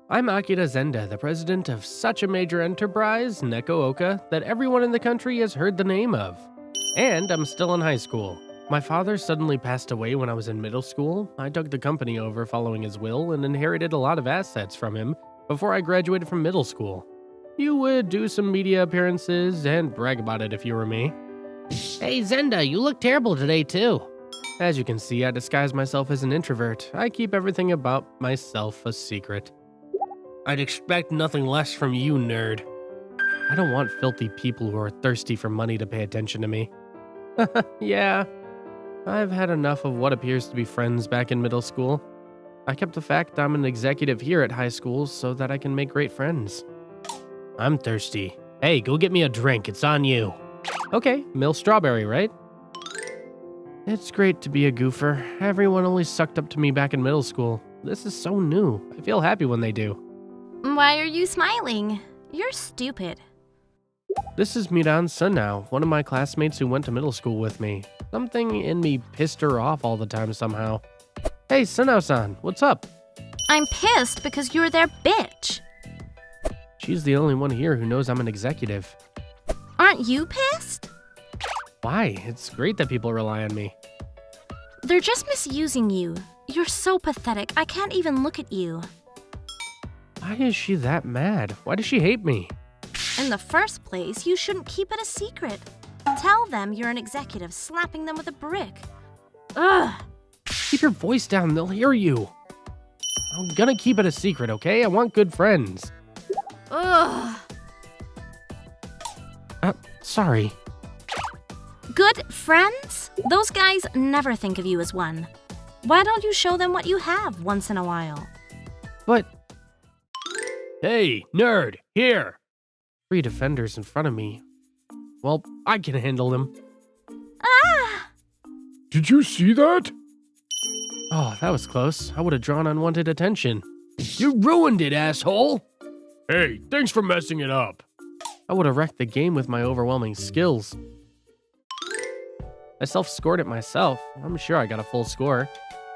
I'm Akira Zenda, the president of such a major enterprise, Neko that everyone in the country has heard the name of. And I'm still in high school. My father suddenly passed away when I was in middle school. I took the company over following his will and inherited a lot of assets from him before I graduated from middle school. You would do some media appearances and brag about it if you were me. Hey Zenda, you look terrible today too. As you can see, I disguise myself as an introvert. I keep everything about myself a secret. I'd expect nothing less from you, nerd. I don't want filthy people who are thirsty for money to pay attention to me. Yeah, I've had enough of what appears to be friends back in middle school. I kept the fact I'm an executive here at high school so that I can make great friends. I'm thirsty. Hey, go get me a drink, it's on you. Okay, Mill Strawberry, right? It's great to be a goofer. Everyone only sucked up to me back in middle school. This is so new. I feel happy when they do. Why are you smiling? You're stupid. This is Miran's son now, one of my classmates who went to middle school with me. Something in me pissed her off all the time somehow. Hey, Sunao-san, what's up? I'm pissed because you're their bitch. She's the only one here who knows I'm an executive. Aren't you pissed? Why? It's great that people rely on me. They're just misusing you. You're so pathetic, I can't even look at you. Why is she that mad? Why does she hate me? In the first place, you shouldn't keep it a secret. Tell them you're an executive, slapping them with a brick. Ugh. Keep your voice down, they'll hear you. I'm gonna keep it a secret, okay? I want good friends. Ugh. Sorry. Good friends? Those guys never think of you as one. Why don't you show them what you have once in a while? But... Hey, nerd, here! 3 defenders in front of me. Well, I can handle them. Ah! Did you see that? Oh, that was close. I would have drawn unwanted attention. You ruined it, asshole! Hey, thanks for messing it up. I would have wrecked the game with my overwhelming skills. I self-scored it myself. I'm sure I got a full score.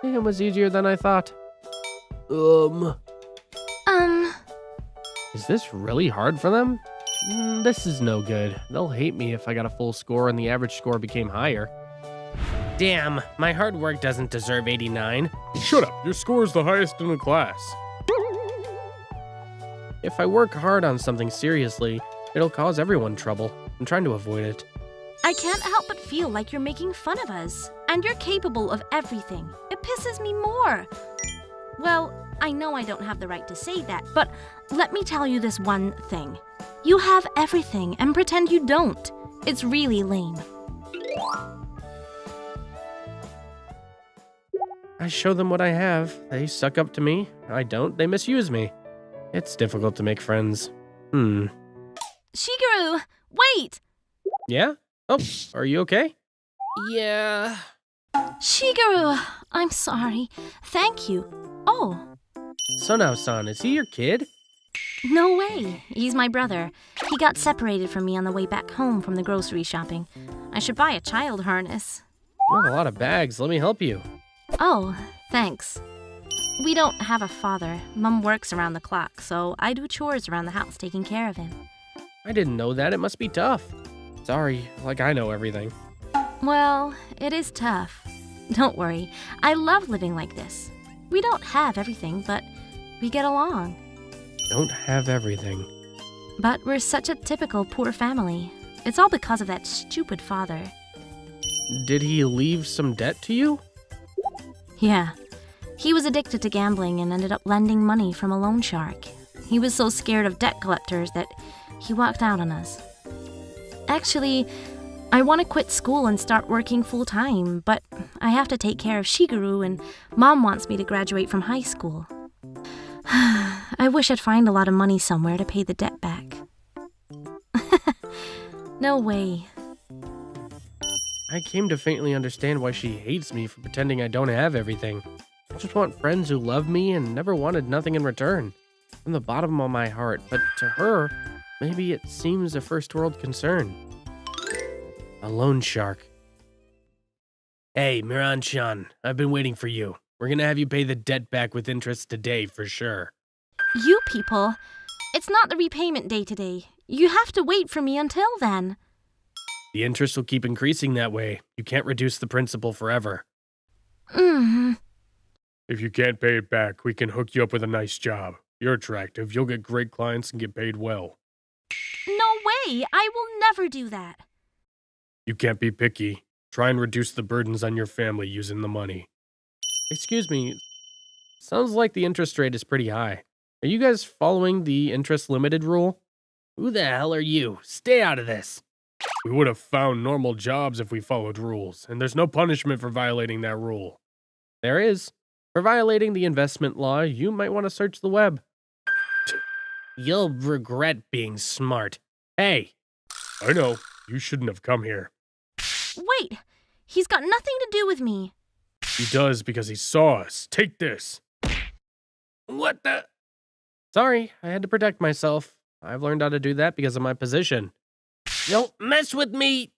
It was easier than I thought. Is this really hard for them? This is no good. They'll hate me if I got a full score and the average score became higher. Damn, my hard work doesn't deserve 89. Shut up, your score is the highest in the class. If I work hard on something seriously, it'll cause everyone trouble. I'm trying to avoid it. I can't help but feel like you're making fun of us. And you're capable of everything. It pisses me more. Well, I know I don't have the right to say that, but let me tell you this one thing. You have everything and pretend you don't. It's really lame. I show them what I have. They suck up to me. I don't. They misuse me. It's difficult to make friends. Shigeru, wait! Yeah? Oh, are you okay? Yeah. Shigeru, I'm sorry. Thank you. Oh. Sunao-san, is he your kid? No way. He's my brother. He got separated from me on the way back home from the grocery shopping. I should buy a child harness. You have a lot of bags. Let me help you. Oh, thanks. We don't have a father. Mom works around the clock, so I do chores around the house taking care of him. I didn't know that. It must be tough. Sorry, like I know everything. Well, it is tough. Don't worry. I love living like this. We don't have everything, but we get along. Don't have everything. But we're such a typical poor family. It's all because of that stupid father. Did he leave some debt to you? Yeah. He was addicted to gambling and ended up lending money from a loan shark. He was so scared of debt collectors that he walked out on us. Actually, I want to quit school and start working full-time, but I have to take care of Shigeru and Mom wants me to graduate from high school. I wish I'd find a lot of money somewhere to pay the debt back. No way. I came to faintly understand why she hates me for pretending I don't have everything. I just want friends who love me and never wanted nothing in return. From the bottom of my heart, but to her, maybe it seems a first world concern. A loan shark. Hey, Miran-chan, I've been waiting for you. We're gonna have you pay the debt back with interest today for sure. You people, it's not the repayment day today. You have to wait for me until then. The interest will keep increasing that way. You can't reduce the principal forever. Mm-hmm. If you can't pay it back, we can hook you up with a nice job. You're attractive, you'll get great clients and get paid well. No way! I will never do that. You can't be picky. Try and reduce the burdens on your family using the money. Excuse me. Sounds like the interest rate is pretty high. Are you guys following the interest limited rule? Who the hell are you? Stay out of this. We would have found normal jobs if we followed rules, and there's no punishment for violating that rule. There is. For violating the investment law, you might want to search the web. You'll regret being smart. Hey! I know. You shouldn't have come here. Wait! He's got nothing to do with me. He does because he saw us. Take this. What the? Sorry, I had to protect myself. I've learned how to do that because of my position. Don't mess with me!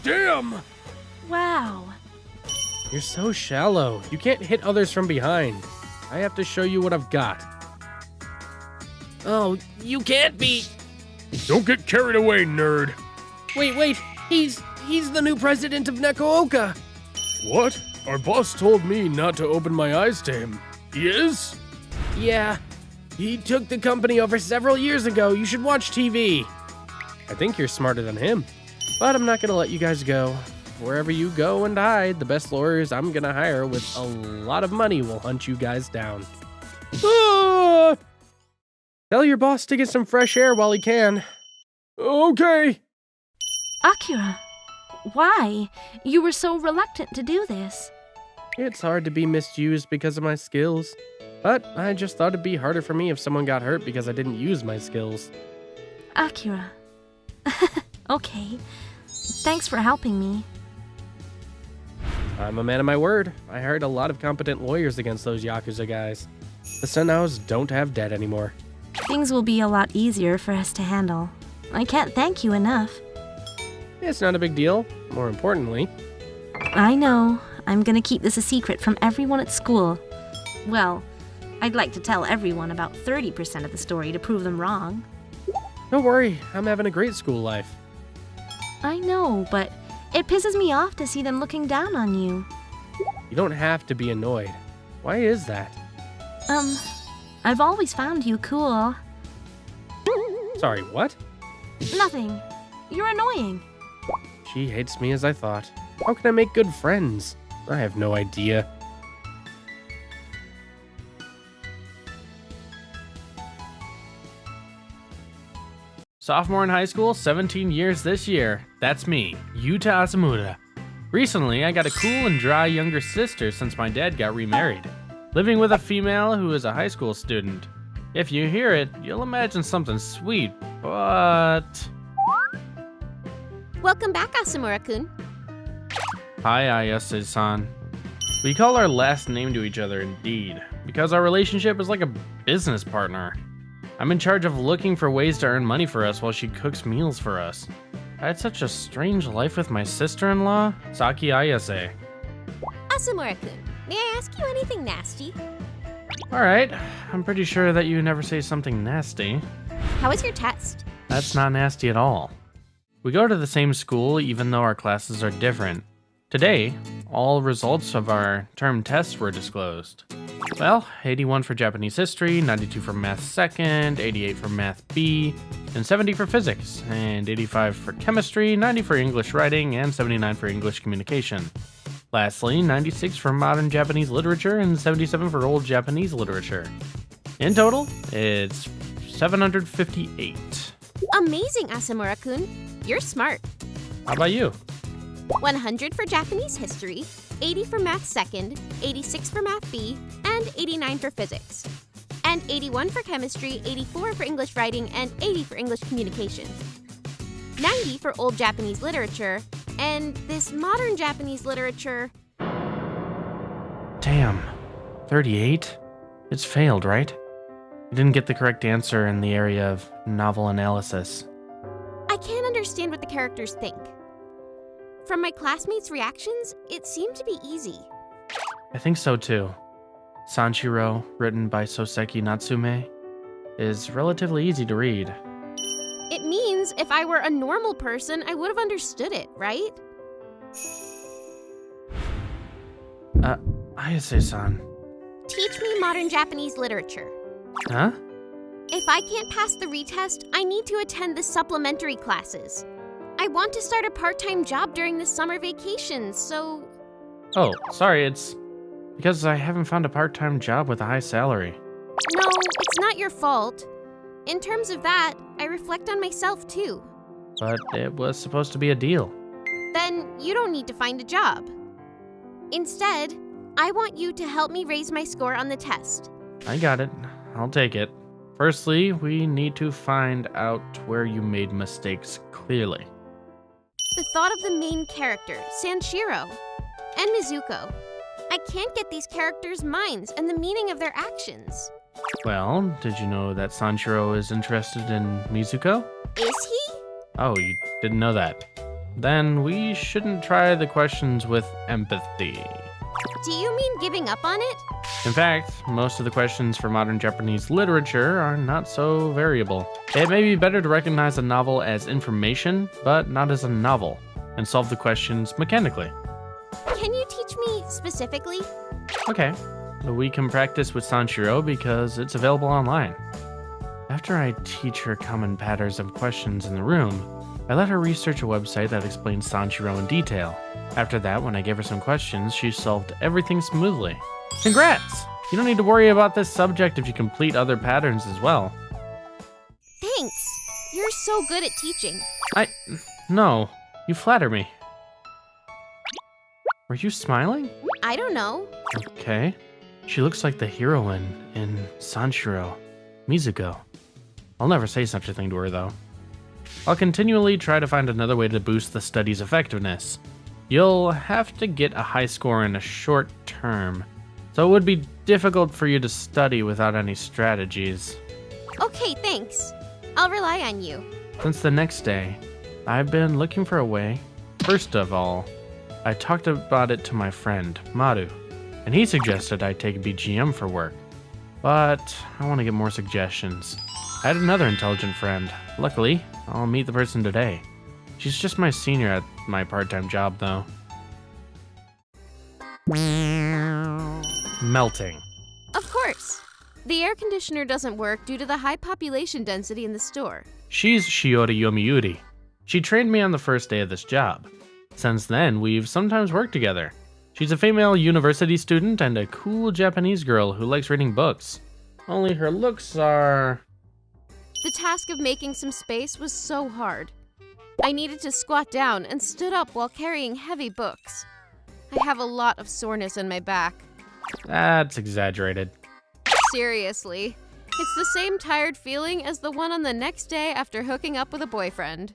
Damn! Wow. You're so shallow. You can't hit others from behind. I have to show you what I've got. Oh, you can't be... Don't get carried away, nerd. Wait. He's the new president of Neko. What? Our boss told me not to open my eyes to him. He is? Yeah. He took the company over several years ago. You should watch TV. I think you're smarter than him. But I'm not gonna let you guys go. Wherever you go and hide, the best lawyers I'm gonna hire with a lot of money will hunt you guys down. Ah! Tell your boss to get some fresh air while he can. Okay. Akira, why? You were so reluctant to do this. It's hard to be misused because of my skills. But I just thought it'd be harder for me if someone got hurt because I didn't use my skills. Akira. Okay. Thanks for helping me. I'm a man of my word. I hired a lot of competent lawyers against those Yakuza guys. The Sennaus don't have debt anymore. Things will be a lot easier for us to handle. I can't thank you enough. It's not a big deal. More importantly, I know. I'm gonna keep this a secret from everyone at school. Well, I'd like to tell everyone about 30% of the story to prove them wrong. don't worry. I'm having a great school life. I know, but it pisses me off to see them looking down on you. You don't have to be annoyed. Why is that? I've always found you cool. Sorry, what? Nothing. You're annoying. She hates me as I thought. How can I make good friends? I have no idea. Sophomore in high school, 17 years this year. That's me, Yuta Asamura. Recently, I got a cool and dry younger sister since my dad got remarried. Living with a female who is a high school student. If you hear it, you'll imagine something sweet, but... Welcome back, Asamura-kun. Hi, Ayasaki-san. We call our last name to each other Indeed, because our relationship is like a business partner. I'm in charge of looking for ways to earn money for us while she cooks meals for us. I had such a strange life with my sister-in-law, Saki Ayase. Asamura-kun, may I ask you anything nasty? Alright, I'm pretty sure that you never say something nasty. How was your test? That's not nasty at all. We go to the same school even though our classes are different. Today, all results of our term tests were disclosed. Well, 81 for Japanese history, 92 for math second, 88 for math B, and 70 for physics, and 85 for chemistry, 90 for English writing, and 79 for English communication. Lastly, 96 for modern Japanese literature and 77 for old Japanese literature. In total, it's 758. Amazing, Asamura-kun. You're smart. How about you? 100 for Japanese history, 80 for math second, 86 for math B, and 89 for physics. And 81 for chemistry, 84 for English writing, and 80 for English communication. 90 for old Japanese literature, and this modern Japanese literature. Damn. 38? It's failed, right? You didn't get the correct answer in the area of novel analysis. I can't understand what the characters think. From my classmates' reactions, it seemed to be easy. I think so too. Sanshiro, written by Soseki Natsume. is relatively easy to read. It means if I were a normal person, I would have understood it, right? Ayase-san. Teach me modern Japanese literature. Huh? If I can't pass the retest, I need to attend the supplementary classes. I want to start a part-time job during the summer vacation, so... Oh, sorry, it's because I haven't found a part-time job with a high salary. No, it's not your fault. In terms of that, I reflect on myself too. But it was supposed to be a deal. Then you don't need to find a job. Instead, I want you to help me raise my score on the test. I got it. I'll take it. Firstly, we need to find out where you made mistakes clearly. The thought of the main character, Sanshiro, and Mizuko. I can't get these characters' minds and the meaning of their actions. Well, did you know that Sanshiro is interested in Mizuko? Is he? Oh, you didn't know that. Then we shouldn't try the questions with empathy. Do you mean giving up on it? In fact, most of the questions for modern Japanese literature are not so variable. It may be better to recognize a novel as information, but not as a novel, and solve the questions mechanically. Can you teach me specifically? Okay, we can practice with Sanshiro because it's available online. After I teach her common patterns of questions in the room, I let her research a website that explains Sanshiro in detail. After that, when I gave her some questions, she solved everything smoothly. Congrats! You don't need to worry about this subject if you complete other patterns as well. Thanks. You're so good at teaching. No, you flatter me. Were you smiling? I don't know. Okay. She looks like the heroine in Sanshiro, Mizuko. I'll never say such a thing to her, though. I'll continually try to find another way to boost the study's effectiveness. You'll have to get a high score in a short term, so it would be difficult for you to study without any strategies. Okay, thanks. I'll rely on you. Since the next day, I've been looking for a way. First of all, I talked about it to my friend, Maru, and he suggested I take BGM for work. But I want to get more suggestions. I had another intelligent friend. Luckily, I'll meet the person today. She's just my senior at my part-time job, though. Melting. Of course. The air conditioner doesn't work due to the high population density in the store. She's Shiori Yomiuri. She trained me on the first day of this job. Since then, we've sometimes worked together. She's a female university student and a cool Japanese girl who likes reading books. Only her looks are... The task of making some space was so hard. I needed to squat down and stood up while carrying heavy books. I have a lot of soreness in my back. That's exaggerated. Seriously. It's the same tired feeling as the one on the next day after hooking up with a boyfriend.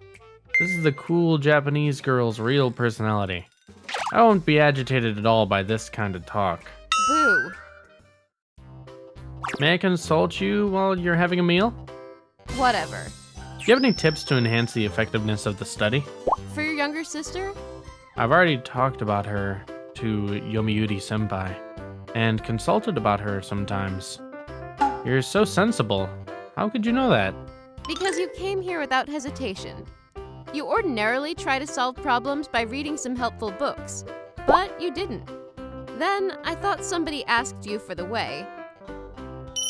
This is the cool Japanese girl's real personality. I won't be agitated at all by this kind of talk. Boo. May I consult you while you're having a meal? Whatever. Do you have any tips to enhance the effectiveness of the study? For your younger sister? I've already talked about her to Yomiuri-senpai, and consulted about her sometimes. You're so sensible. How could you know that? Because you came here without hesitation. You ordinarily try to solve problems by reading some helpful books, but you didn't. Then I thought somebody asked you for the way.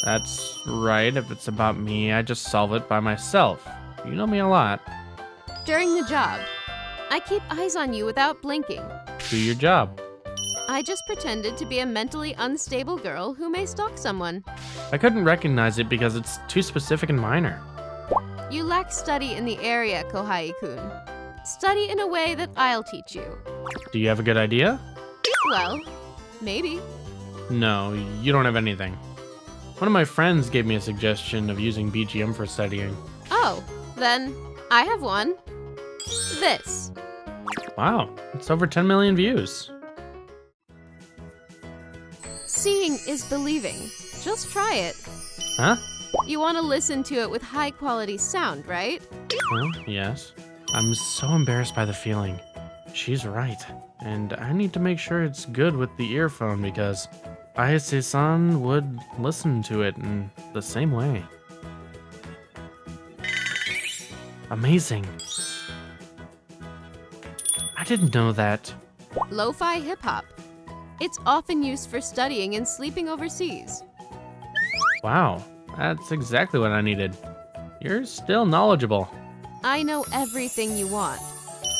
That's right. If it's about me, I just solve it by myself. You know me a lot. During the job, I keep eyes on you without blinking. Do your job. I just pretended to be a mentally unstable girl who may stalk someone. I couldn't recognize it because it's too specific and minor. You lack study in the area, Kohai-kun. Study in a way that I'll teach you. Do you have a good idea? Well, maybe. No, you don't have anything. One of my friends gave me a suggestion of using BGM for studying. Oh, then I have one. This. Wow, it's over 10 million views. Seeing is believing. Just try it. Huh? You want to listen to it with high quality sound, right? Well, yes. I'm so embarrassed by the feeling. She's right. And I need to make sure it's good with the earphone because Ayase-san would listen to it in the same way. Amazing. I didn't know that. Lo-fi hip-hop. It's often used for studying and sleeping overseas. Wow, that's exactly what I needed. You're still knowledgeable. I know everything you want.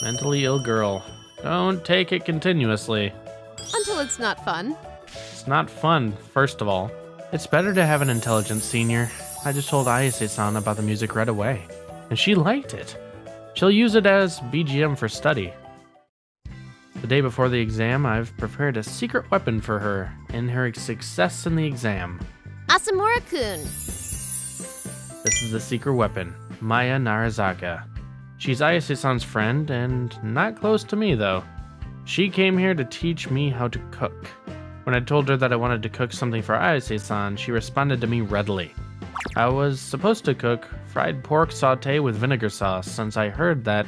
Mentally ill girl. Don't take it continuously. Until it's not fun. It's not fun, first of all. It's better to have an intelligent senior. I just told Ayase-san about the music right away, and she liked it. She'll use it as BGM for study. The day before the exam, I've prepared a secret weapon for her in her success in the exam. Asamura-kun. This is the secret weapon, Maya Narazaka. She's Ayase-san's friend and not close to me though. She came here to teach me how to cook. When I told her that I wanted to cook something for Ayase-san, she responded to me readily. I was supposed to cook fried pork sauté with vinegar sauce since I heard that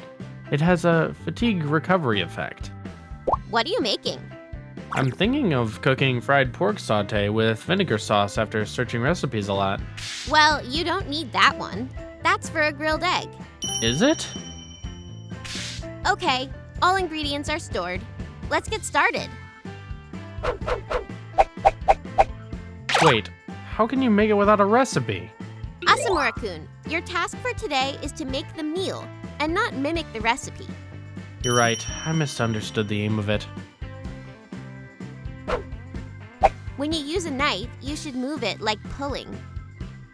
it has a fatigue recovery effect. What are you making? I'm thinking of cooking fried pork sauté with vinegar sauce after searching recipes a lot. Well, you don't need that one. That's for a grilled egg. Is it? Okay, all ingredients are stored. Let's get started. Wait, how can you make it without a recipe? Asamura-kun, your task for today is to make the meal and not mimic the recipe. You're right, I misunderstood the aim of it. When you use a knife, you should move it like pulling.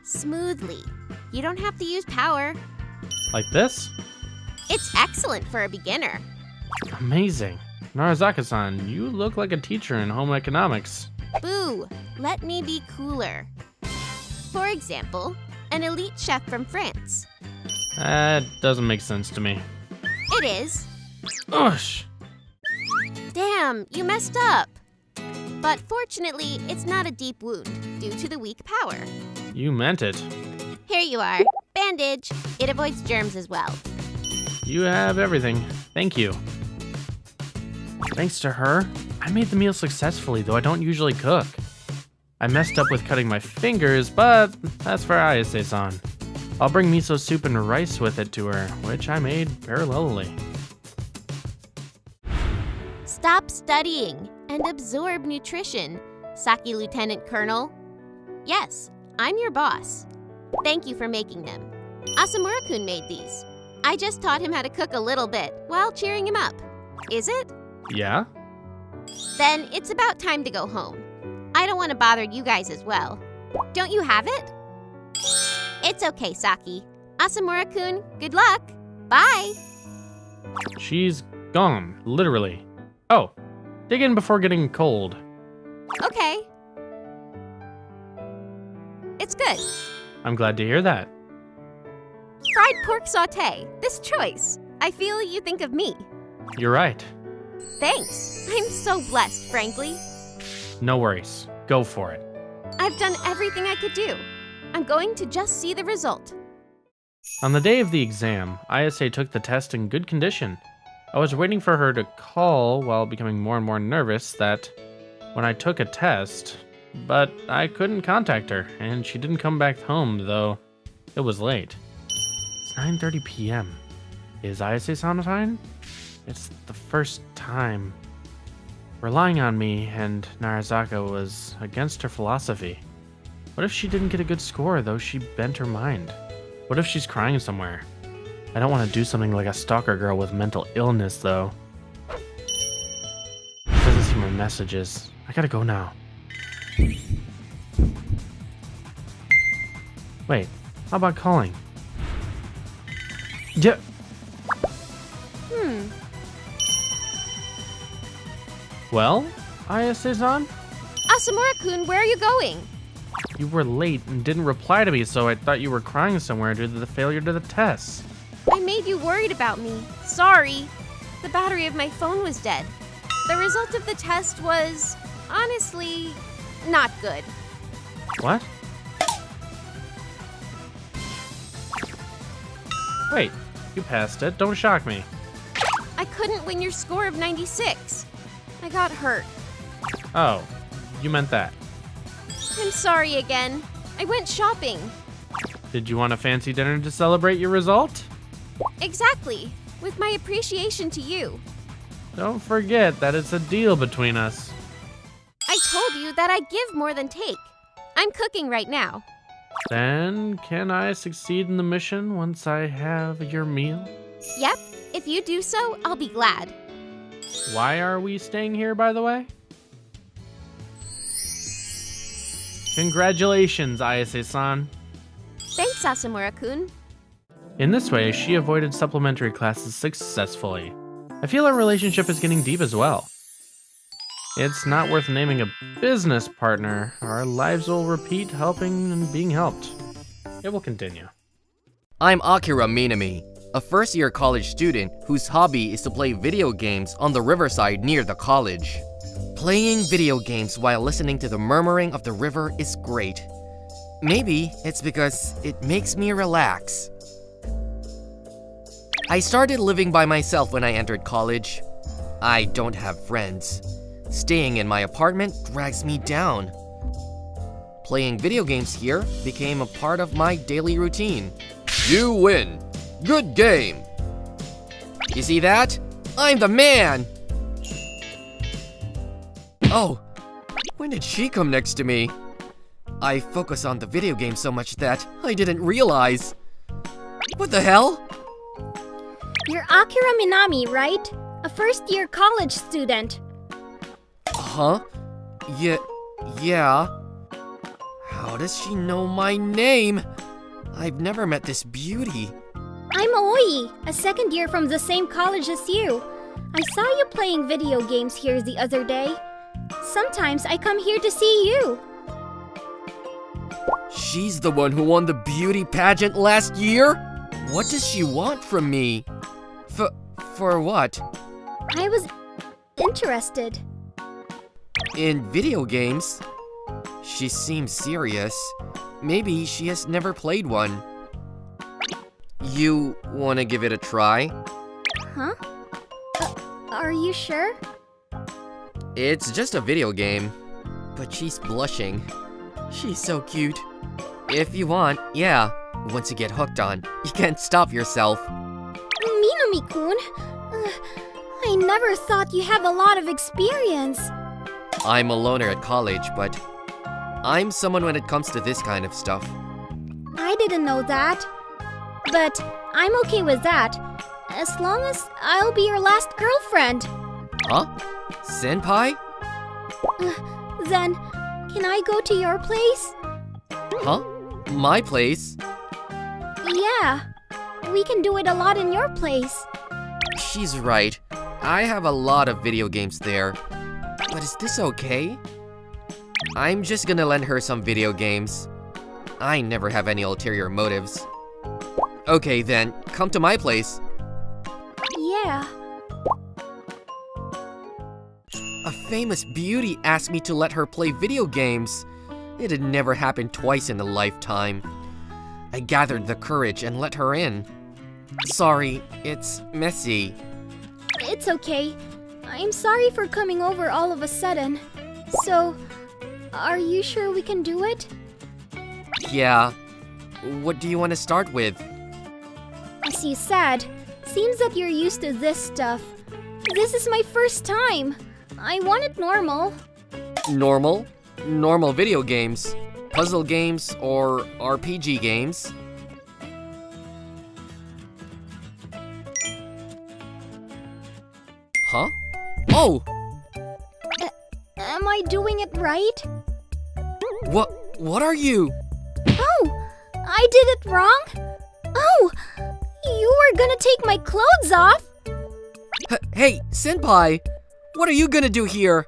Smoothly. You don't have to use power. Like this? It's excellent for a beginner. Amazing. Narazaka-san, you look like a teacher in home economics. Boo! Let me be cooler. For example, an elite chef from France. That doesn't make sense to me. It is. Oosh! Damn, you messed up. But fortunately, it's not a deep wound due to the weak power. You meant it. Here you are. Bandage. It avoids germs as well. You have everything. Thank you. Thanks to her, I made the meal successfully, though I don't usually cook. I messed up with cutting my fingers, but that's for Ayase-san. I'll bring miso soup and rice with it to her, which I made parallelly. Stop studying and absorb nutrition, Saki Lieutenant Colonel. Yes, I'm your boss. Thank you for making them. Asamura-kun made these. I just taught him how to cook a little bit while cheering him up. Is it? Yeah? Then it's about time to go home. I don't want to bother you guys as well. Don't you have it? It's okay, Saki. Asamura-kun, good luck. Bye. She's gone, literally. Oh, dig in before getting cold. Okay. It's good. I'm glad to hear that. Fried pork sauté. This choice. I feel you think of me. You're right. Thanks. I'm so blessed, frankly. No worries. Go for it. I've done everything I could do. I'm going to just see the result. On the day of the exam, Ayase took the test in good condition. I was waiting for her to call while becoming more and more nervous that when I took a test, but I couldn't contact her, and she didn't come back home, though it was late. It's 9:30 p.m. Is Ayase-san fine? It's the first time. Relying on me and Narazaka was against her philosophy. What if she didn't get a good score, though she bent her mind? What if she's crying somewhere? I don't want to do something like a stalker girl with mental illness, though. Doesn't see my messages. I gotta go now. Wait, how about calling? Yeah. Well, Ayase-san? Asamura-kun, where are you going? You were late and didn't reply to me, so I thought you were crying somewhere due to the failure to the test. I made you worried about me. Sorry. The battery of my phone was dead. The result of the test was, honestly, not good. What? Wait, you passed it. Don't shock me. I couldn't win your score of 96. I got hurt. Oh, you meant that. I'm sorry again. I went shopping. Did you want a fancy dinner to celebrate your result? Exactly. With my appreciation to you. Don't forget that it's a deal between us. I told you that I give more than take. I'm cooking right now. Then, can I succeed in the mission once I have your meal? Yep, if you do so, I'll be glad. Why are we staying here, by the way? Congratulations, Ayase-san. Thanks, Asamura-kun. In this way, she avoided supplementary classes successfully. I feel our relationship is getting deep as well. It's not worth naming a business partner. Our lives will repeat helping and being helped. It will continue. I'm Akira Minami, a first-year college student whose hobby is to play video games on the riverside near the college. Playing video games while listening to the murmuring of the river is great. Maybe it's because it makes me relax. I started living by myself when I entered college. I don't have friends. Staying in my apartment drags me down. Playing video games here became a part of my daily routine. You win! Good game! You see that? I'm the man! Oh, when did she come next to me? I focus on the video game so much that I didn't realize. What the hell? You're Akira Minami, right? A first-year college student. Huh? Yeah. How does she know my name? I've never met this beauty. I'm Aoi, a second year from the same college as you. I saw you playing video games here the other day. Sometimes I come here to see you. She's the one who won the beauty pageant last year? What does she want from me? For what? I was interested. In video games? She seems serious. Maybe she has never played one. You wanna give it a try? Huh? Are you sure? It's just a video game. But she's blushing. She's so cute. If you want, yeah. Once you get hooked on, you can't stop yourself. Minami-kun, I never thought you have a lot of experience. I'm a loner at college, but I'm someone when it comes to this kind of stuff. I didn't know that. But I'm okay with that, as long as I'll be your last girlfriend. Huh? Senpai? Then, can I go to your place? Huh? My place? Yeah, we can do it a lot in your place. She's right. I have a lot of video games there. But is this okay? I'm just gonna lend her some video games. I never have any ulterior motives. Okay then, come to my place. Yeah. A famous beauty asked me to let her play video games. It had never happened twice in a lifetime. I gathered the courage and let her in. Sorry, it's messy. It's okay. I'm sorry for coming over all of a sudden. So, are you sure we can do it? Yeah. What do you want to start with? As you said, seems that you're used to this stuff. This is my first time. I want it normal. Normal? Normal video games. Puzzle games or RPG games. Huh? Oh! Am I doing it right? What are you? Oh! I did it wrong? Oh! You were gonna take my clothes off? Hey, Senpai! What are you gonna do here?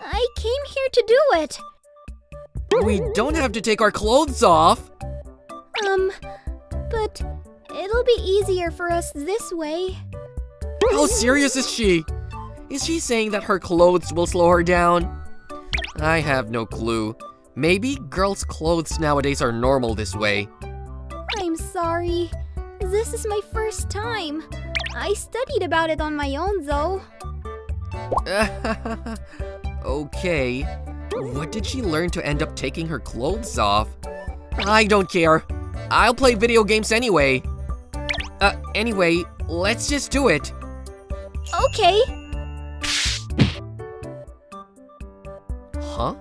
I came here to do it. We don't have to take our clothes off! But it'll be easier for us this way. How serious is she? Is she saying that her clothes will slow her down? I have no clue. Maybe girls' clothes nowadays are normal this way. I'm sorry. This is my first time. I studied about it on my own, though. Okay. What did she learn to end up taking her clothes off? I don't care. I'll play video games anyway. Anyway, let's just do it. Okay. Huh?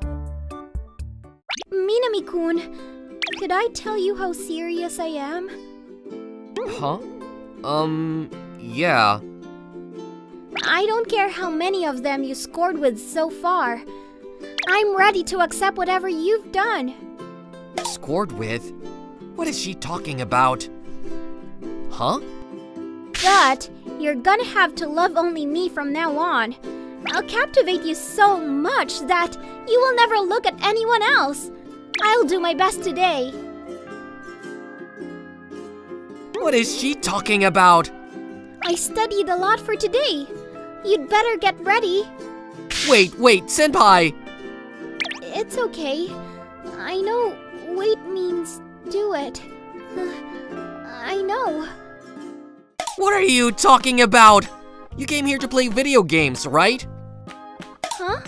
Minami-kun, could I tell you how serious I am? Huh? Yeah. I don't care how many of them you scored with so far. I'm ready to accept whatever you've done. Scored with? What is she talking about? Huh? But you're gonna have to love only me from now on. I'll captivate you so much that you will never look at anyone else. I'll do my best today. What is she talking about? I studied a lot for today. You'd better get ready. Wait, senpai! It's okay. I know wait means do it. I know. What are you talking about? You came here to play video games, right? Huh?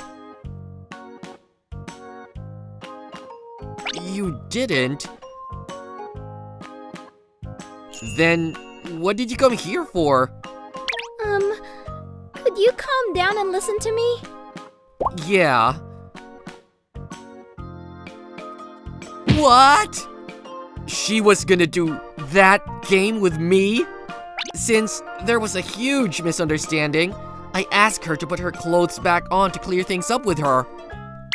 You didn't? Then, what did you come here for? Could you calm down and listen to me? Yeah. What? She was gonna do that game with me? Since there was a huge misunderstanding, I asked her to put her clothes back on to clear things up with her.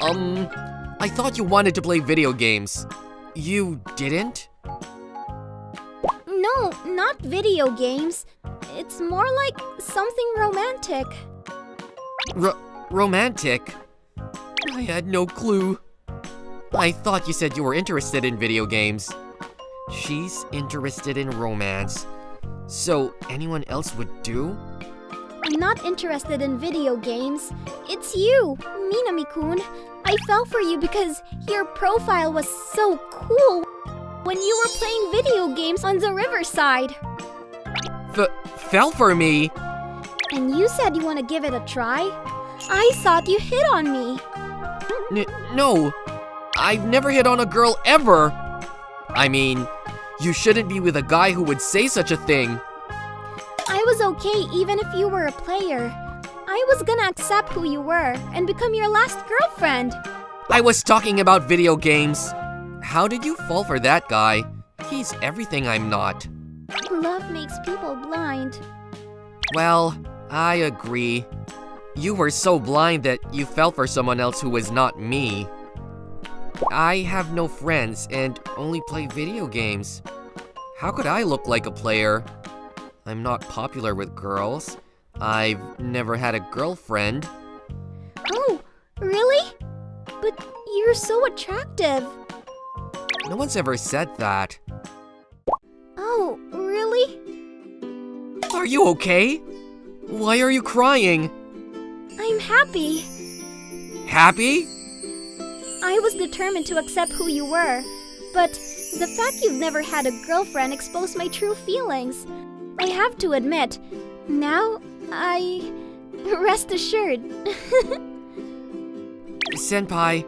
I thought you wanted to play video games. You didn't? No, not video games. It's more like something romantic. Romantic? I had no clue. I thought you said you were interested in video games. She's interested in romance. So, anyone else would do? I'm not interested in video games. It's you, Minami-kun. I fell for you because your profile was so cool when you were playing video games on the riverside. Fell for me? And you said you want to give it a try? I thought you hit on me. No. I've never hit on a girl ever. I mean, you shouldn't be with a guy who would say such a thing. I was okay even if you were a player. I was gonna accept who you were and become your last girlfriend. I was talking about video games. How did you fall for that guy? He's everything I'm not. Love makes people blind. Well, I agree. You were so blind that you fell for someone else who was not me. I have no friends and only play video games. How could I look like a player? I'm not popular with girls. I've never had a girlfriend. Oh, really? But you're so attractive. No one's ever said that. Oh, really? Are you okay? Why are you crying? I'm happy. Happy? I was determined to accept who you were, but the fact you've never had a girlfriend exposed my true feelings. I have to admit, now rest assured. Senpai,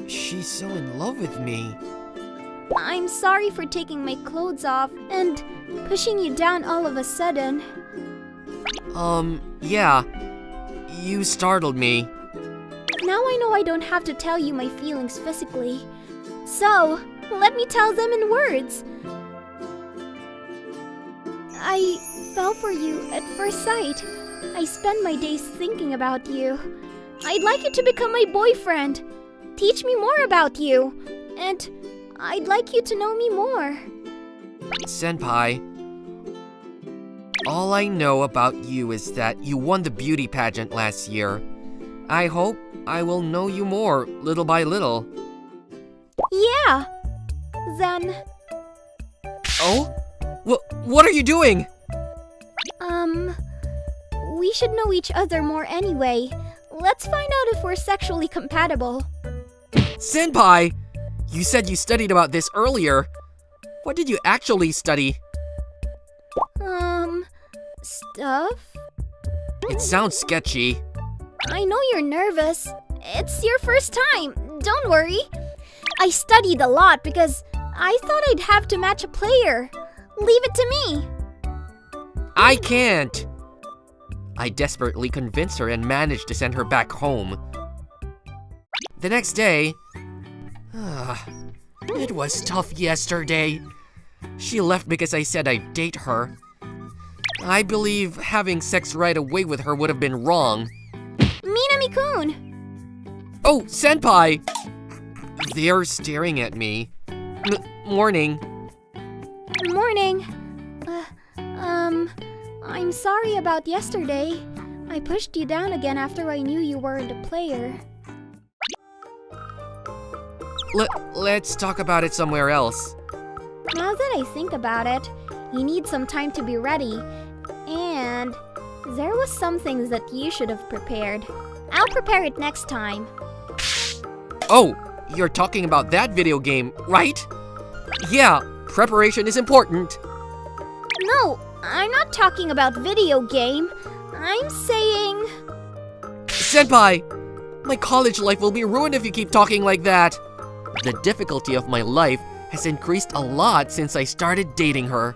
she's so in love with me. I'm sorry for taking my clothes off and pushing you down all of a sudden. Yeah. You startled me. Now I know I don't have to tell you my feelings physically. So, let me tell them in words. I fell for you at first sight. I spend my days thinking about you. I'd like you to become my boyfriend. Teach me more about you. And I'd like you to know me more. Senpai, all I know about you is that you won the beauty pageant last year. I hope I will know you more little by little. Yeah. Then, Oh? What are you doing? we should know each other more anyway. Let's find out if we're sexually compatible. Senpai! You said you studied about this earlier. What did you actually study? Stuff? It sounds sketchy. I know you're nervous. It's your first time. Don't worry. I studied a lot because I thought I'd have to match a player. Leave it to me. I can't! I desperately convinced her and managed to send her back home. The next day... it was tough yesterday. She left because I said I'd date her. I believe having sex right away with her would have been wrong. Minami-kun! Oh, senpai! They're staring at me. Morning. Morning. I'm sorry about yesterday. I pushed you down again after I knew you weren't a player. Let's talk about it somewhere else. Now that I think about it, you need some time to be ready. And there was some things that you should have prepared. I'll prepare it next time. Oh, you're talking about that video game, right? Yeah, preparation is important. No, I'm not talking about video game. I'm saying... Senpai! My college life will be ruined if you keep talking like that. The difficulty of my life has increased a lot since I started dating her.